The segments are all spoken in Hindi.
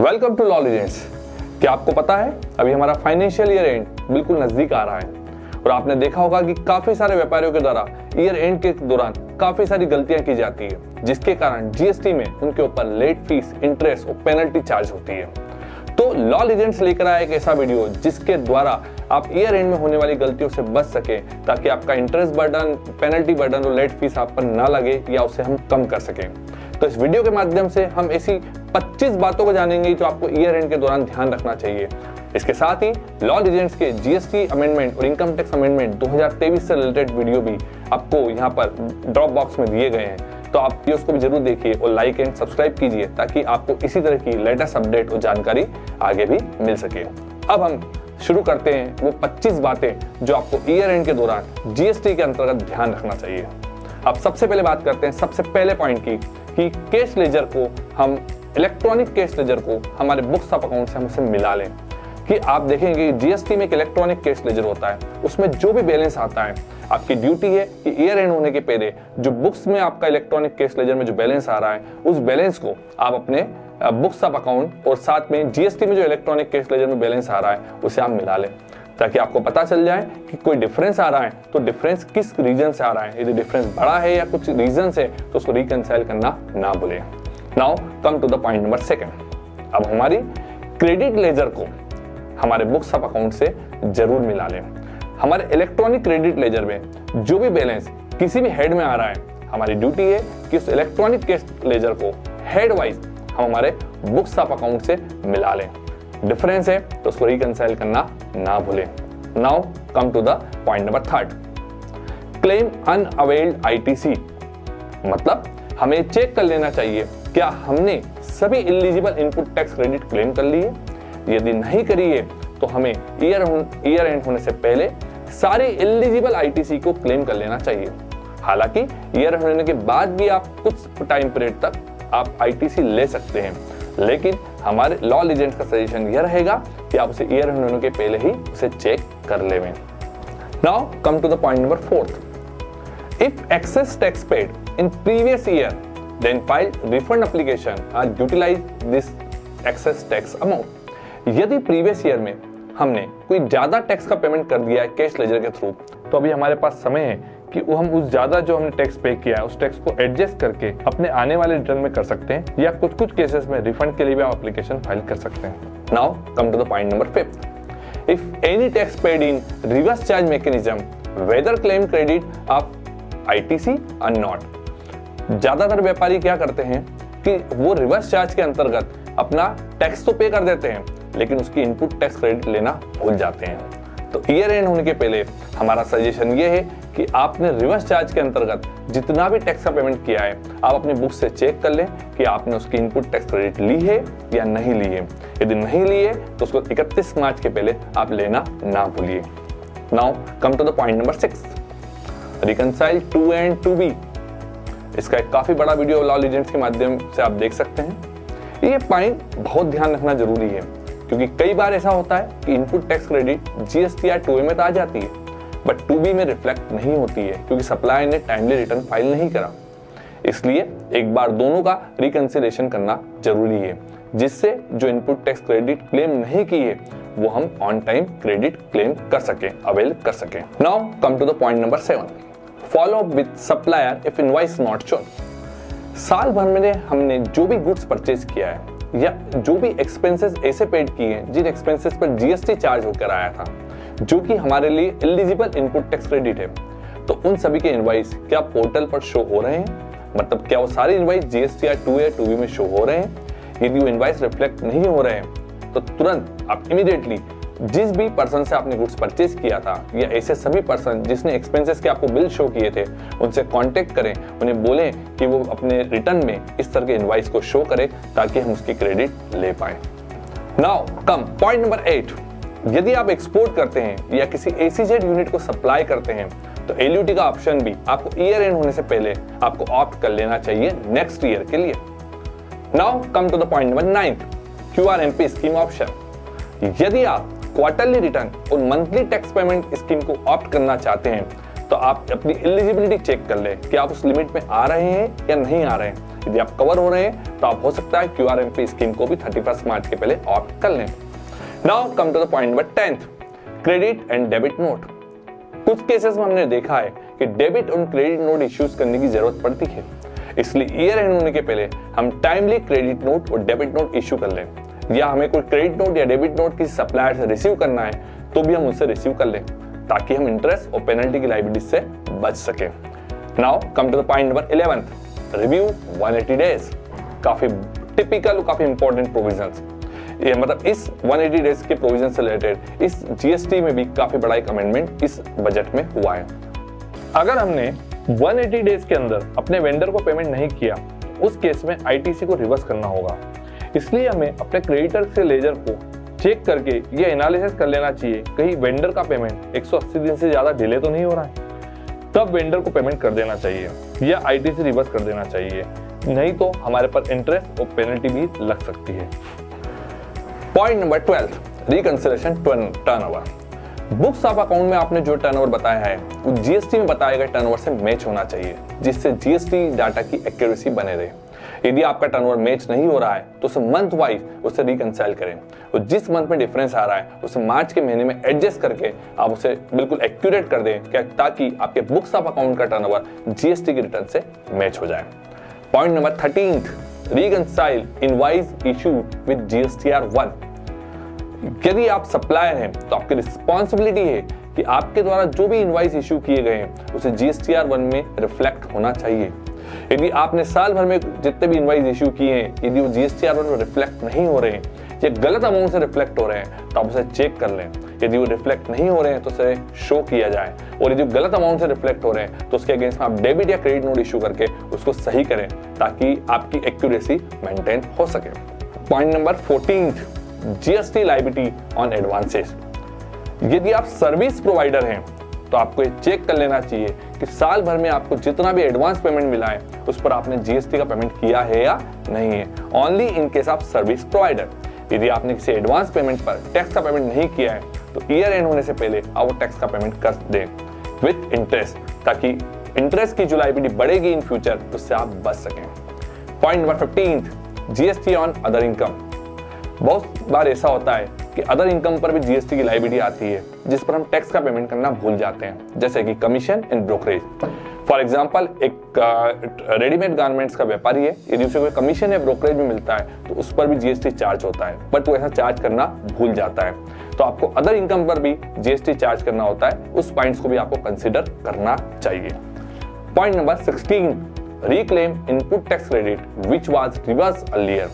Welcome to law legends. क्या आपको पता है अभी हमारा फाइनेंशियल ईयर एंड बिल्कुल नजदीक आ रहा है और आपने देखा होगा कि काफी सारे व्यापारियों के द्वारा ईयर एंड के दौरान काफी सारी गलतियां की जाती है, जिसके कारण जीएसटी में उनके ऊपर लेट फीस, इंटरेस्ट और पेनल्टी चार्ज होती है। तो लॉ लीजेंड्स लेकर आया एक ऐसा वीडियो जिसके द्वारा आप ईयर एंड में होने वाली गलतियों से बच सके, ताकि आपका इंटरेस्ट बर्डन, पेनल्टी बर्डन और लेट फीस आप पर ना लगे या उसे हम कम कर सकें। तो इस वीडियो के माध्यम से हम ऐसी 25 बातों को जानेंगे जो आपको ईयर एंड के दौरान ध्यान रखना चाहिए। इसके साथ ही लॉ लीजेंड्स के जीएसटी अमेंडमेंट और इनकम टैक्स अमेंडमेंट 2023 से रिलेटेड वीडियो भी आपको यहाँ पर ड्रॉप बॉक्स में दिए गए हैं, तो आप वीडियोस को भी जरूर देखिए और लाइक एंड सब्सक्राइब कीजिए, ताकि आपको इसी तरह की लेटेस्ट अपडेट और जानकारी आगे भी मिल सके। अब हम शुरू करते हैं वो 25 बातें जो आपको ईयर एंड के दौरान जीएसटी के अंतर्गत ध्यान रखना चाहिए। अब सबसे पहले बात करते हैं सबसे पहले पॉइंट की, कि कैश लेजर को हम इलेक्ट्रॉनिक कैश लेजर को हमारे बुक्स ऑफ अकाउंट से हम उसे मिला लें। कि आप देखेंगे जीएसटी में एक इलेक्ट्रॉनिक कैश लेजर होता है, उसमें जो भी बैलेंस आता है आपकी ड्यूटी है कि ईयर एंड होने के पहले जो बुक्स में आपका इलेक्ट्रॉनिक कैश लेजर में जो बैलेंस आ रहा है, उस बैलेंस को आप अपने बुक्स ऑफ अकाउंट और साथ में जीएसटी में जो इलेक्ट्रॉनिक कैश लेजर में बैलेंस आ रहा है उसे आप मिला लें, ताकि आपको पता चल जाए कि कोई डिफरेंस आ रहा है तो डिफरेंस किस रीजन से आ रहा है। यदि डिफरेंस बड़ा है या कुछ रीजन से, तो उसको रिकंसाइल करना ना भूलें। Now come to the point number 2। अब हमारी क्रेडिट लेजर को हमारे बुक्स ऑफ अकाउंट से जरूर मिला लें। हमारे इलेक्ट्रॉनिक क्रेडिट लेजर में जो भी बैलेंस किसी भी हेड में आ रहा है, हमारी ड्यूटी है कि उस इलेक्ट्रॉनिक कैश लेजर को हेड वाइज हम हमारे बुक्स ऑफ अकाउंट से मिला लें। डिफरेंस है तो उसको रिकंसाइल करना ना भूलें। Now come to the point number 3। Claim unavailed ITC, मतलब हमें चेक कर लेना चाहिए क्या हमने सभी eligible input tax credit claim कर लिए। यदि नहीं करी है तो हमें ईयर एंड होने से पहले सारे एलिजिबल आईटीसी को क्लेम कर लेना चाहिए। हालांकि ईयर एंड होने के बाद भी आप कुछ टाइम पीरियड तक आप आईटीसी ले सकते हैं, लेकिन हमारे लॉ लीजेंड्स का सजेशन यह रहेगा कि आप उसे ईयर एंड होने के पहले ही उसे चेक कर लें। Now come to the point number 4। If excess tax paid in previous year then file refund application or utilize this excess tax amount. यदि प्रीवियस ईयर में हमने कोई ज्यादा टैक्स का पेमेंट कर दिया है कैश लेजर के थ्रू, तो अभी हमारे पास समय है कि वो हम उस ज्यादा जो हमने टैक्स पे किया है उस टैक्स को एडजस्ट करके अपने आने वाले रिटर्न में कर सकते हैं, या कुछ केसेस में रिफंड के लिए भी आप एप्लीकेशन फाइल कर सकते हैं। Now come to the point number 5। If any tax paid in reverse charge mechanism whether claim credit of ITC और नॉट। ज्यादातर व्यापारी क्या करते हैं कि वो रिवर्स चार्ज के अंतर्गत अपना टैक्स तो पे कर देते हैं, लेकिन उसकी इनपुट टैक्स क्रेडिट लेना भूल जाते हैं। तो ईयर एंड होने के पहले हमारा सजेशन ये है कि आपने रिवर्स चार्ज के अंतर्गत जितना भी टैक्स का पेमेंट किया है, आप अपनी बुक से चेक कर लें कि आपने उसकी इनपुट टैक्स क्रेडिट ली है या नहीं ली है। यदि नहीं ली है तो उसको 31 मार्च के पहले आप लेना ना भूलिए। Now come to the point number 6। Reconcile two and two B. इसका एक काफी बड़ा वीडियो लॉ लीजेंड्स के माध्यम से आप देख सकते हैं। ये पॉइंट बहुत ध्यान रखना जरूरी है, क्योंकि कई बार ऐसा होता है कि input tax credit GSTR 2A में तो आ जाती है, बट 2B में रिफ्लेक्ट नहीं होती है, क्योंकि सप्लायर ने टाइमली रिटर्न फाइल नहीं करा। इसलिए एक बार दोनों का रिकंसिलेशन करना जरूरी है, जिससे जो इनपुट टैक्स क्रेडिट क्लेम नहीं की है वो हम ऑन टाइम क्रेडिट क्लेम कर सके, अवेल कर सके। Now come to the point number 7। Follow up with supplier if invoice not shown. साल भर में हमने जो भी गुड्स परचेज किया है या जो भी एक्सपेंसेस ऐसे पेड किए हैं जिन एक्सपेंसेस पर जीएसटी चार्ज होकर आया था, जो कि हमारे लिए एलिजिबल इनपुट टैक्स क्रेडिट है, तो उन सभी के इनवॉइस क्या पोर्टल पर शो हो रहे हैं? मतलब क्या वो सारे इनवॉइस जीएसटीआर 2A 2B में शो हो रहे हैं? यदि वो इनवॉइस रिफ्लेक्ट नहीं हो रहे हैं तो तुरंत आप इमीडिएटली जिस भी पर्सन से आपने गुड्स परचेज किया था, या ऐसे सभी पर्सन जिसने एक्सपेंसेस के आपको बिल शो किए थे, उनसे कांटेक्ट करें, उन्हें बोलें कि वो अपने रिटर्न में इस तरह के इनवॉइस को शो करें, ताकि हम उसकी क्रेडिट ले पाए। Now come point number 8। यदि आप एक्सपोर्ट करते हैं या किसी एसीजेड यूनिट को सप्लाई करते हैं, तो एलयूटी का ऑप्शन भी आपको ईयर एंड होने से पहले आपको ऑप्ट कर लेना चाहिए नेक्स्ट ईयर के लिए। Now come to the point number 9। QRMP scheme option. यदि आप क्वार्टरली रिटर्न और मंथली टैक्स पेमेंट स्कीम को ऑप्ट करना चाहते हैं, तो आप अपनी एलिजिबिलिटी चेक कर लें कि आप उस लिमिट में आ रहे हैं या नहीं आ रहे हैं। यदि आप कवर हो रहे हैं तो आप हो सकता है QRMP स्कीम को भी 31 मार्च के पहले ऑप्ट कर लें। Now come to the point number 10th, credit and debit note. कुछ केसेस में हमने देखा है कि डेबिट और क्रेडिट नोट इश्यूज करने की जरूरत पड़ती है, इसलिए ईयर एंड होने के पहले हम टाइमली क्रेडिट नोट और डेबिट नोट इश्यू कर लें, या हमें कोई क्रेडिट नोट या डेबिट नोट किसी सप्लायर से रिसीव करना है तो भी हम उससे रिसीव कर लें, ताकि हम इंटरेस्ट और पेनल्टी की लायबिलिटी से बच सके। Now come to the point number 11th, review 180 days. काफी टिपिकल और काफी इंपॉर्टेंट प्रोविजंस, ये मतलब इस 180 डेज के प्रोविजन से रिलेटेड इस GST में भी काफी बड़ा एक अमेंडमेंट इस बजट में हुआ है। अगर हमने 180 डेज के अंदर अपने वेंडर को पेमेंट नहीं किया, उस केस में ITC को रिवर्स करना होगा। इसलिए हमें अपने क्रेडिटर से लेजर को चेक करके ये एनालिसिस कर लेना चाहिए कहीं वेंडर का पेमेंट 180 दिन से ज्यादा डिले तो नहीं हो रहा है, तब वेंडर को पेमेंट कर देना चाहिए या ITC रिवर्स कर देना चाहिए, नहीं तो हमारे पर इंटरेस्ट और पेनल्टी भी लग सकती है। Point number 12, reconciliation turnover. Books of account में आपने जो टर्नओवर बताया है वो GST में बताए गए टर्नओवर से मैच होना चाहिए, जिससे GST डाटा की एक्यूरेसी बने रहे। यदि आपका टर्नओवर मैच नहीं हो रहा है तो उसे मंथ वाइज उसे रिकंसाइल करें, और जिस मंथ में डिफरेंस आ रहा है उसे मार्च के महीने में एडजस्ट करके आप उसे बिल्कुल एक्यूरेट कर दें, क्या ताकि आपके बुक्स ऑफ अकाउंट का टर्नओवर GST की रिटर्न से मैच हो जाए। Point number 13, reconcile invoice issue with GSTR 1। यदि आप सप्लायर हैं तो आपकी रिस्पॉन्सिबिलिटी है कि आपके द्वारा जो भी इनवॉइस इशू किए गए हैं उसे GSTR 1 में रिफ्लेक्ट होना चाहिए। यदि आपने साल भर में जितने भी इनवॉइस इशू किए हैं, यदि वो GSTR 1 में रिफ्लेक्ट नहीं हो रहे हैं या गलत अमाउंट से रिफ्लेक्ट हो रहे हैं तो आप उसे चेक कर लें। यदि वो रिफ्लेक्ट नहीं हो रहे हैं तो उसे शो किया जाए, और यदि गलत अमाउंट से रिफ्लेक्ट हो रहे हैं तो उसके अगेंस्ट में आप डेबिट या क्रेडिट नोट इशू करके उसको सही करें, ताकि आपकी एक्यूरेसी मेंटेन हो सके। Point number 14, GST liability on advances. यदि आप सर्विस प्रोवाइडर हैं तो आपको ये चेक कर लेना चाहिए कि साल भर में आपको जितना भी एडवांस पेमेंट मिला है उस पर आपने GST का पेमेंट किया है या नहीं है। Only in case of service provider. यदि आपने किसी एडवांस पेमेंट पर टैक्स का पेमेंट नहीं किया है तो ईयर एंड होने से पहले आप वो टैक्स का पेमेंट कर दें विद इंटरेस्ट, ताकि इंटरेस्ट की जो लायबिलिटी बढ़ेगी इन फ्यूचर उससे आप बच सकें। Point number 15, GST on other income. बहुत बार ऐसा होता है कि अदर इनकम पर भी GST की लायबिलिटी आती है, जिस पर हम टैक्स का पेमेंट करना भूल जाते हैं, जैसे कि commission and brokerage. For example, एक रेडीमेड गारमेंट्स का व्यापारी है, यदि उसे कोई कमीशन या ब्रोकरेज भी मिलता है तो उस पर भी GST चार्ज होता है, बट वो ऐसा चार्ज करना भूल जाता है। तो आपको अदर इनकम पर भी GST चार्ज करना होता है, उस पॉइंट्स को भी आपको कंसिडर करना चाहिए। Point number 16, reclaim input tax credit which was reverse earlier.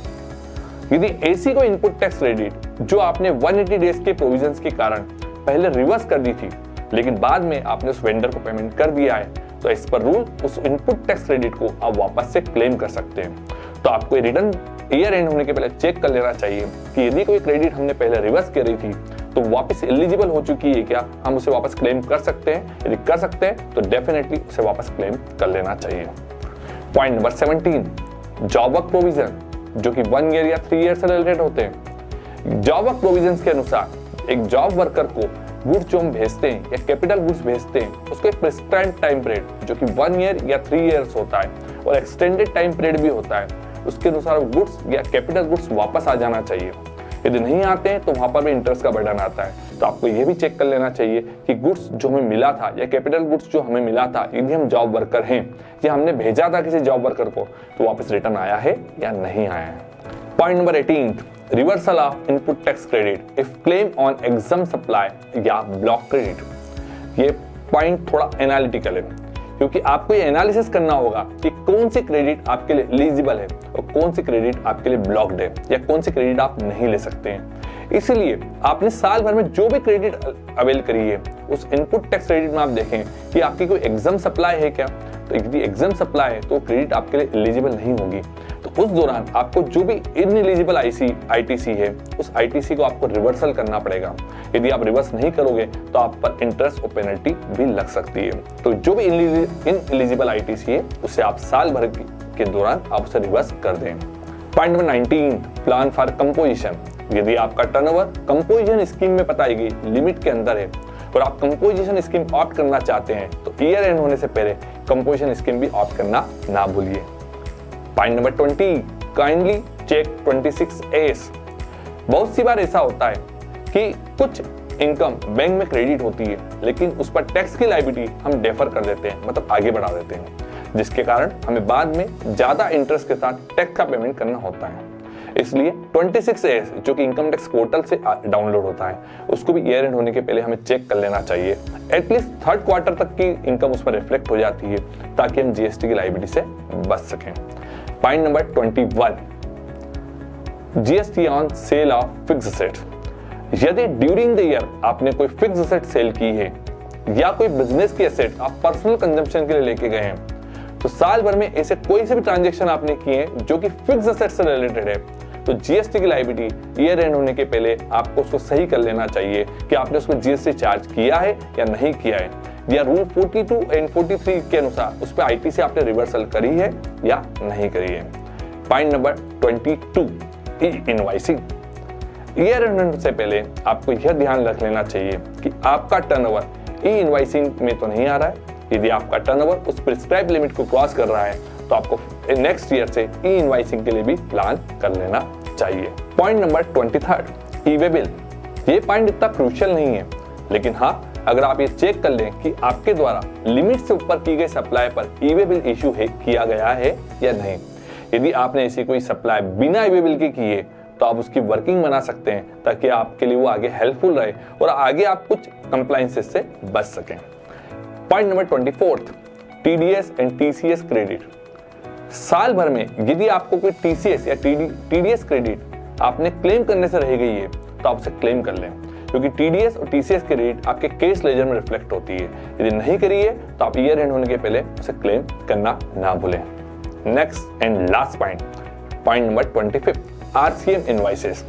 यदि ऐसी कोई इनपुट टैक्स क्रेडिट जो आपने 180 डेज के प्रोविजंस के कारण पहले रिवर्स कर दी थी, लेकिन बाद में आपने उस वेंडर को पेमेंट कर दिया है, तो इस पर रूल उस इनपुट टैक्स क्रेडिट को आप वापस से क्लेम कर सकते हैं। तो आपको रिटर्न ईयर एंड होने के पहले चेक कर लेना चाहिए कि यदि कोई क्रेडिट हमने पहले रिवर्स करी थी तो वापस एलिजिबल हो चुकी है क्या, हम उसे वापस क्लेम कर सकते हैं। यदि कर सकते हैं तो डेफिनेटली उसे वापस क्लेम कर लेना चाहिए। Point number 17, job work provision, जो कि 1 ईयर या 3 ईयर से रिलेटेड होते हैं। जॉब वर्क प्रोविजंस के अनुसार एक जॉब वर्कर को गुड्स जो हम भेजते हैं या कैपिटल गुड्स भेजते हैं, उसको एक प्रिस्क्राइब्ड टाइम पीरियड जो कि 1 ईयर या 3 ईयर्स होता है, और एक्सटेंडेड टाइम पीरियड भी होता है, उसके अनुसार गुड्स या कैपिटल गुड्स वापस आ जाना चाहिए। यदि नहीं आते हैं तो वहां पर भी इंटरेस्ट का बर्डन आता है। तो आपको यह भी चेक कर लेना चाहिए कि गुड्स जो हमें मिला था या कैपिटल गुड्स जो हमें मिला था, यदि हम जॉब वर्कर हैं या हमने भेजा था किसी जॉब वर्कर को, तो वापस रिटर्न आया है या नहीं आया है। Point number 18, reversal of input tax credit if claim on exempt supply या ब्लॉक क्रेडिट। ये पॉइंट थोड़ा एनालिटिकल है, क्योंकि आपको ये एनालिसिस करना होगा कि कौन सी क्रेडिट आपके लिए एलिजिबल है और कौन सी क्रेडिट आपके लिए ब्लॉक्ड है, या कौन सी क्रेडिट आप नहीं ले सकते हैं। इसलिए आपने साल भर में जो भी क्रेडिट अवेल करी है, उस इनपुट टैक्स क्रेडिट में आप देखें कि आपकी कोई एग्जाम सप्लाई है क्या। तो यदि एग्जाम सप्लाई है तो क्रेडिट आपके लिए एलिजिबल नहीं होगी। तो उस दौरान आपको जो भी इनएलिजिबल ITC है, उस ITC को आपको रिवर्सल करना पड़ेगा। यदि आप रिवर्स नहीं करोगे तो आप पर इंटरेस्ट और पेनल्टी भी लग सकती है। तो जो भी इनएलिजिबल ITC है उसे आप साल भर के दौरान आप उसे रिवर्स कर दें। Point number 19, plan for composition. यदि आपका टर्नओवर कंपोजिशन स्कीम में बताई गई लिमिट के अंदर है और आप कंपोजिशन स्कीम ऑप्ट करना चाहते हैं, तो ईयर एंड होने से पहले कंपोजिशन स्कीम भी ऑप्ट करना ना भूलिए। Point number 20, kindly check 26A। बहुत सी बार ऐसा होता है कि कुछ इनकम बैंक में क्रेडिट होती है, लेकिन उस पर टैक्स की लायबिलिटी हम डेफर कर देते हैं, मतलब आगे बढ़ा देते हैं, जिसके कारण हमें बाद में ज्यादा इंटरेस्ट के साथ टैक्स का पेमेंट करना होता है। इसलिए 26A जो कि इनकम टैक्स पोर्टल से डाउनलोड होता है, उसको भी ईयर एंड होने के पहले हमें चेक कर लेना चाहिए। एटलीस्ट थर्ड क्वार्टर तक की इनकम उस पर रिफ्लेक्ट हो जाती है, ताकि हम जीएसटी की लायबिलिटी से बच सकें। Point number 21, GST on sale of fixed assets. यदि ड्यूरिंग द ईयर आपने कोई फिक्स्ड असेट सेल की है या कोई बिजनेस की असेट आप पर्सनल कंजम्पशन के लिए लेके गए हैं, तो साल भर में ऐसे कोई से भी ट्रांजैक्शन आपने किए हैं जो कि फिक्स्ड असेट से रिलेटेड है, तो जीएसटी की लायबिलिटी ईयर एंड होने के पहले आपको उसको सही कर लेना चाहिए कि आपने उसमें जीएसटी चार्ज किया है या नहीं किया है, या रूल 42 एंड 43 के अनुसार उस पर आईटी से आपने रिवर्सल करी है या नहीं करी है। Point number 22, E invoicing. Year and से पहले आपको यह ध्यान रख लेना चाहिए कि आपका टर्नओवर ई इनवॉइसिंग में तो नहीं आ रहा है। यदि आपका टर्नओवर उस प्रिस्क्राइब लिमिट को क्रॉस कर रहा है, तो आपको नेक्स्ट ईयर से ई इनवॉइसिंग के लिए भी प्लान कर लेना चाहिए। पॉइंट नंबर 23, ई वे बिल। ये पॉइंट इतना क्रूशियल नहीं है, लेकिन हाँ, अगर आप ये चेक कर लें कि आपके द्वारा लिमिट से ऊपर की गई सप्लाई पर ई वे बिल इशू किया गया है या नहीं। यदि आपने ऐसी कोई सप्लाई बिना ई वे बिल के की है, तो आप उसकी वर्किंग बना सकते हैं, ताकि आपके लिए वो आगे हेल्पफुल रहे और आगे आप कुछ कंप्लायंसेस से बच सकें। Point number 24, TDS and TCS credit. साल भर में यदि आपको कोई टीसीएस या टीडीएस क्रेडिट आपने क्लेम करने से रह गई है, तो आप उसे क्लेम कर लें, क्योंकि टीडीएस और टीसीएस क्रेडिट आपके केस लेजर में रिफ्लेक्ट होती है। यदि नहीं करी है, तो आप ईयर एंड होने के पहले उसे क्लेम करना ना भूलें। Next and last point, point number 25, RCM invoices.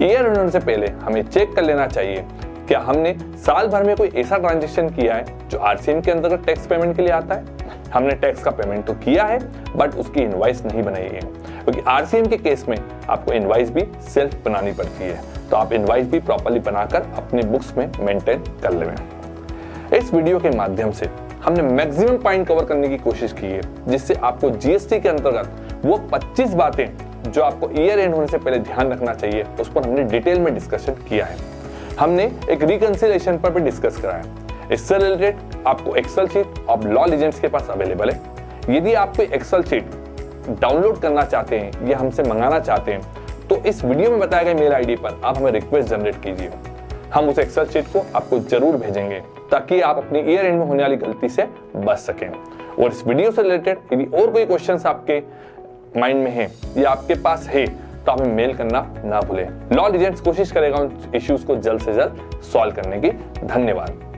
Year and होने से पहले हमें चेक कर लेना चाहिए क्या हमने साल भर में कोई ऐसा ट्रांजैक्शन किया है जो आरसीएम के अंतर्गत टैक्स पेमेंट के लिए आता है। हमने टैक्स का पेमेंट तो किया है, बट उसकी इनवॉइस नहीं बनाई है, क्योंकि आरसीएम के केस में आपको इनवॉइस भी सेल्फ बनानी पड़ती है। तो आप इनवॉइस भी प्रॉपर्ली बनाकर अपनी बुक्स में मेंटेन कर लें। इस वीडियो के माध्यम से हमने मैक्सिमम पॉइंट कवर करने की कोशिश की है, जिससे आपको जीएसटी के अंतर्गत वो 25 बातें जो आपको ईयर एंड होने से पहले ध्यान रखना चाहिए, उस पर हमने डिटेल में डिस्कशन किया है। हमने एक रिकंसिलिएशन पर भी डिस्कस करा है। इससे रिलेटेड आपको excel sheet of Law Legends के पास अवेलेबल है। यदि आप कोई एक्सेल शीट डाउनलोड करना चाहते हैं या हमसे मंगाना चाहते हैं, तो इस वीडियो में बताए गए मेल आईडी पर आप हमें रिक्वेस्ट जनरेट कीजिए। हम उस एक्सेल शीट को आपको जरूर भेजेंगे, ताकि आप अपनी ईयर एंड में होने वाली गलती से बच सकें। और इस वीडियो से रिलेटेड यदि और कोई क्वेश्चंस आपके माइंड में है या आपके पास है, तो हमें मेल करना ना भूलें। लॉ लीजेंड्स कोशिश करेगा उन इश्यूज को जल्द से जल्द सॉल्व करने की। धन्यवाद।